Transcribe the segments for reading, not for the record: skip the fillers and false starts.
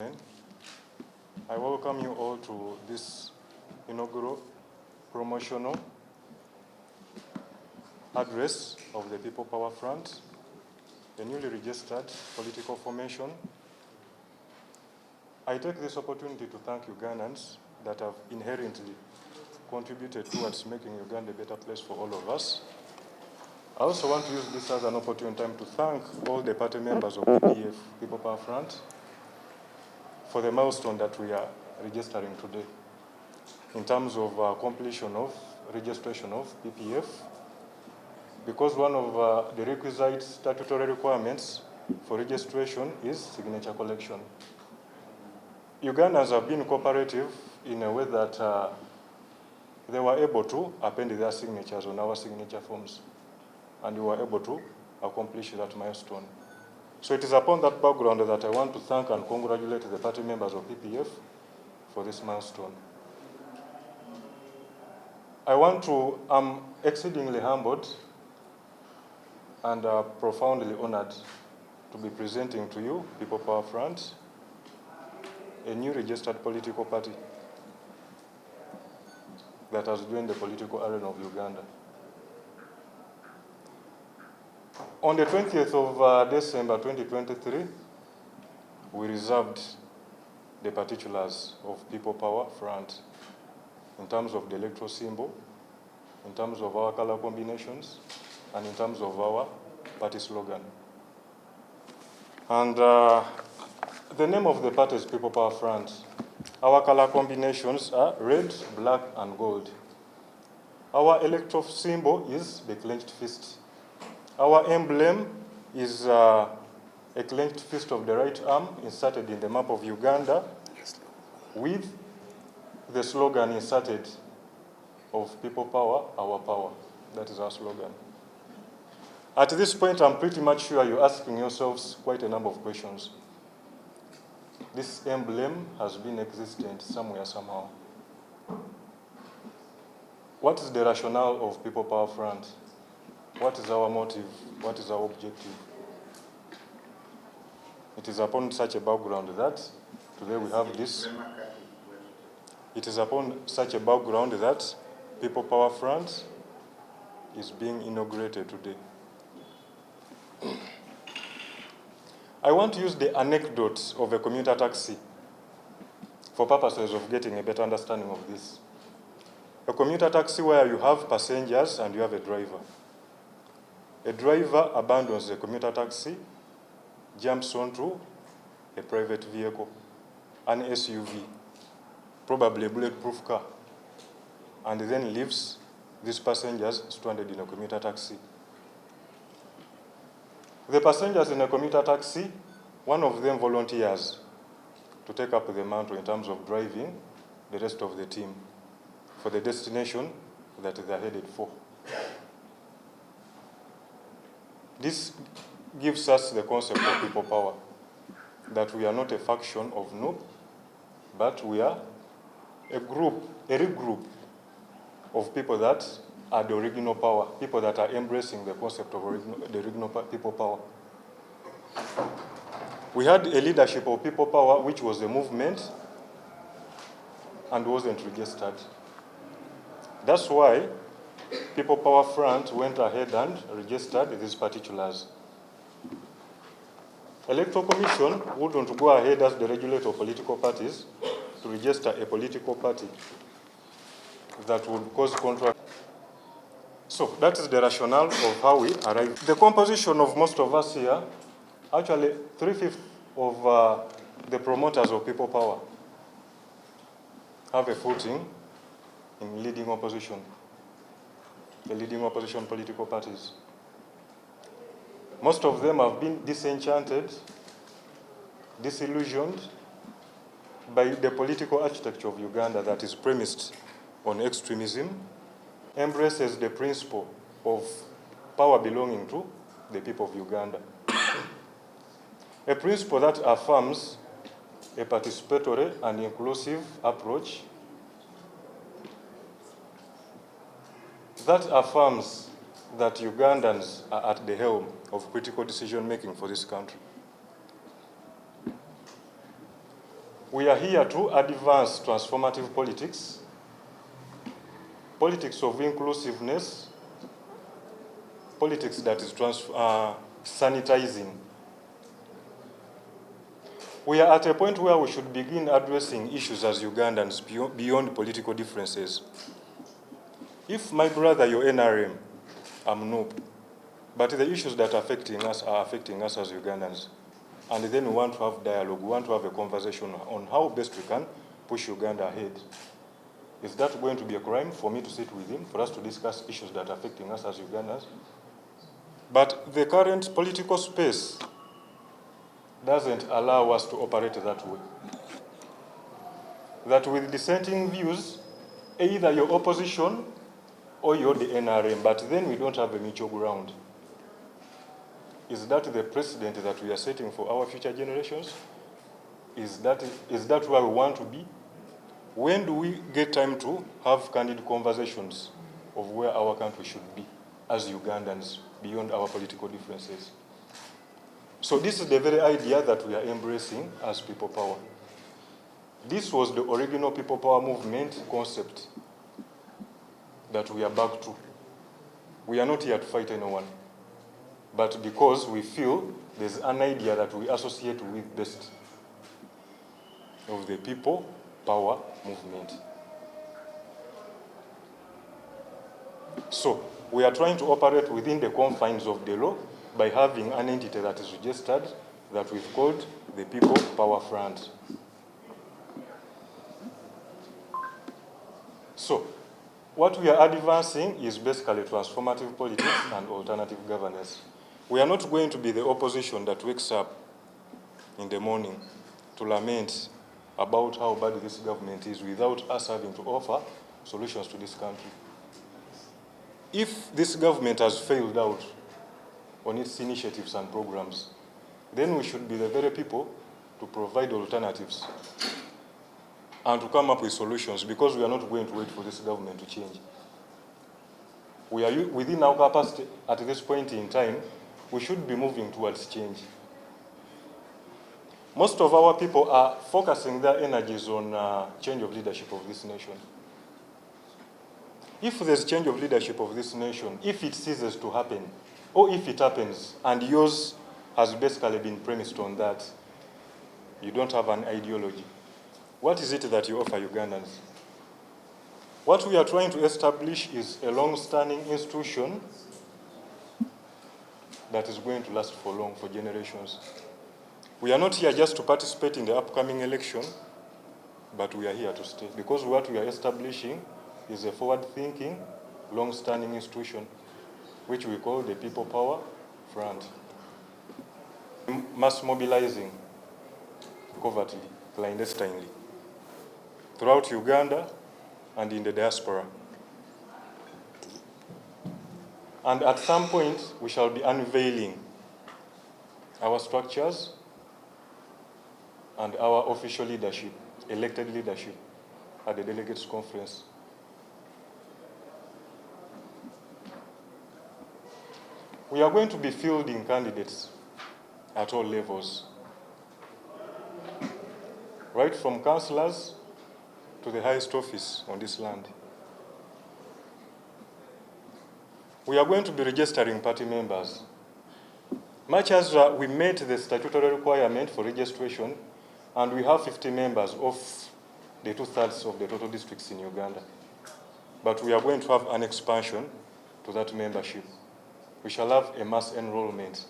I welcome you all to this inaugural promotional address of the People Power Front, a newly registered political formation. I take this opportunity to thank Ugandans that have inherently contributed towards making Uganda a better place for all of us. I also want to use this as an opportune time to thank all the party members of PPF, People Power Front, for the milestone that we are registering today in terms of completion of registration of PPF, because one of the requisite statutory requirements for registration is signature collection. Ugandans have been cooperative in a way that they were able to append their signatures on our signature forms, and we were able to accomplish that milestone. So it is upon that background that I want to thank and congratulate the party members of PPF for this milestone. I'm exceedingly humbled and profoundly honored to be presenting to you, People Power Front, a new registered political party that has joined the political arena of Uganda. On the 20th of December 2023, we reserved the particulars of People Power Front in terms of the electoral symbol, in terms of our color combinations, and in terms of our party slogan. And the name of the party is People Power Front. Our color combinations are red, black, and gold. Our electoral symbol is the clenched fist. Our emblem is a clenched fist of the right arm inserted in the map of Uganda with the slogan inserted of People Power, Our Power. That is our slogan. At this point, I'm pretty much sure you're asking yourselves quite a number of questions. This emblem has been existent somewhere, somehow. What is the rationale of People Power Front? What is our motive? What is our objective? It is upon such a background that today we have this. It is upon such a background that People Power Front is being inaugurated today. I want to use the anecdote of a commuter taxi for purposes of getting a better understanding of this. A commuter taxi where you have passengers and you have a driver. A driver abandons the commuter taxi, jumps onto a private vehicle, an SUV, probably a bulletproof car, and then leaves these passengers stranded in a commuter taxi. The passengers in a commuter taxi, one of them volunteers to take up the mantle in terms of driving the rest of the team for the destination that they are headed for. This gives us the concept of people power, that we are not a faction of NUP, but we are a regroup of people that are the original power, people that are embracing the concept of the original people power. We had a leadership of people power, which was a movement and wasn't registered. That's why People Power Front went ahead and registered these particulars. Electoral Commission wouldn't go ahead as the regulator of political parties to register a political party that would cause controversy. So that is the rationale of how we arrived. The composition of most of us here, actually 3/5 of the promoters of People Power have a footing in leading opposition, the leading opposition political parties. Most of them have been disenchanted, disillusioned by the political architecture of Uganda that is premised on extremism, embraces the principle of power belonging to the people of Uganda. A principle that affirms a participatory and inclusive approach, that affirms that Ugandans are at the helm of critical decision-making for this country. We are here to advance transformative politics, politics of inclusiveness, politics that is sanitizing. We are at a point where we should begin addressing issues as Ugandans beyond political differences. If my brother, you're NRM, I'm NUP, but the issues that are affecting us as Ugandans. And then we want to have dialogue, we want to have a conversation on how best we can push Uganda ahead. Is that going to be a crime for me to sit with him, for us to discuss issues that are affecting us as Ugandans? But the current political space doesn't allow us to operate that way. That with dissenting views, either you're opposition or you're the NRM, but then we don't have a mutual ground. Is that the precedent that we are setting for our future generations? Is that where we want to be? When do we get time to have candid conversations of where our country should be as Ugandans beyond our political differences? So this is the very idea that we are embracing as people power. This was the original people power movement concept that we are back to. We are not here to fight anyone, but because we feel there's an idea that we associate with best of the people power movement. So we are trying to operate within the confines of the law by having an entity that is registered that we've called the People Power Front. So what we are advancing is basically transformative politics and alternative governance. We are not going to be the opposition that wakes up in the morning to lament about how bad this government is without us having to offer solutions to this country. If this government has failed out on its initiatives and programs, then we should be the very people to provide alternatives and to come up with solutions, because we are not going to wait for this government to change. We are within our capacity at this point in time, we should be moving towards change. Most of our people are focusing their energies on change of leadership of this nation. If there's change of leadership of this nation, if it ceases to happen, or if it happens and yours has basically been premised on that, you don't have an ideology, what is it that you offer Ugandans? What we are trying to establish is a long-standing institution that is going to last for long, for generations. We are not here just to participate in the upcoming election, but we are here to stay, because what we are establishing is a forward-thinking, long-standing institution, which we call the People Power Front. Mass mobilizing covertly, clandestinely, throughout Uganda and in the diaspora. And at some point, we shall be unveiling our structures and our official leadership, elected leadership, at the Delegates Conference. We are going to be fielding candidates at all levels, right from councillors to the highest office on this land. We are going to be registering party members. Much as we met the statutory requirement for registration, and we have 50 members of the 2/3 of the total districts in Uganda. But we are going to have an expansion to that membership. We shall have a mass enrollment,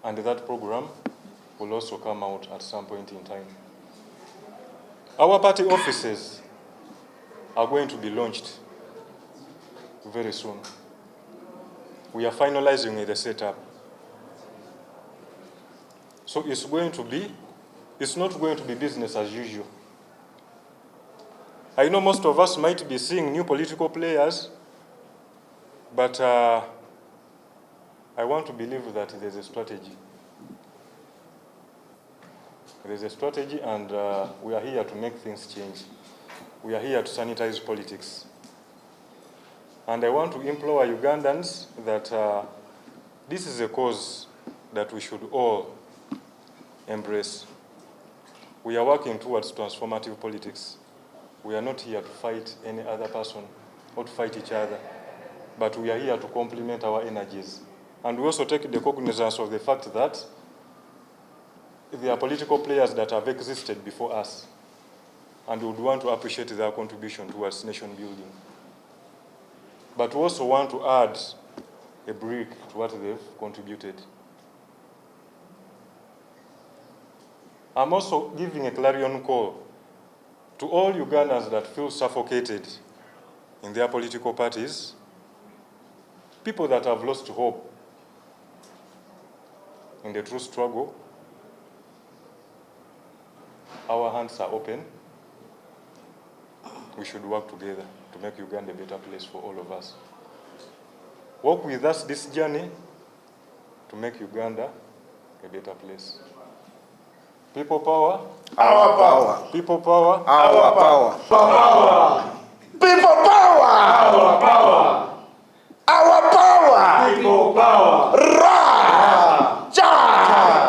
and that program will also come out at some point in time. Our party offices are going to be launched very soon. We are finalizing the setup. So it's not going to be business as usual. I know most of us might be seeing new political players, but I want to believe that there's a strategy. There's a strategy, and we are here to make things change. We are here to sanitize politics. And I want to implore Ugandans that this is a cause that we should all embrace. We are working towards transformative politics. We are not here to fight any other person or to fight each other, but we are here to complement our energies. And we also take the cognizance of the fact that there are political players that have existed before us, and we would want to appreciate their contribution towards nation building. But we also want to add a brick to what they've contributed. I'm also giving a clarion call to all Ugandans that feel suffocated in their political parties, people that have lost hope in the true struggle. Our hands are open. We should work together to make Uganda a better place for all of us. Walk with us this journey to make Uganda a better place. People power. Our power. People power. Our power.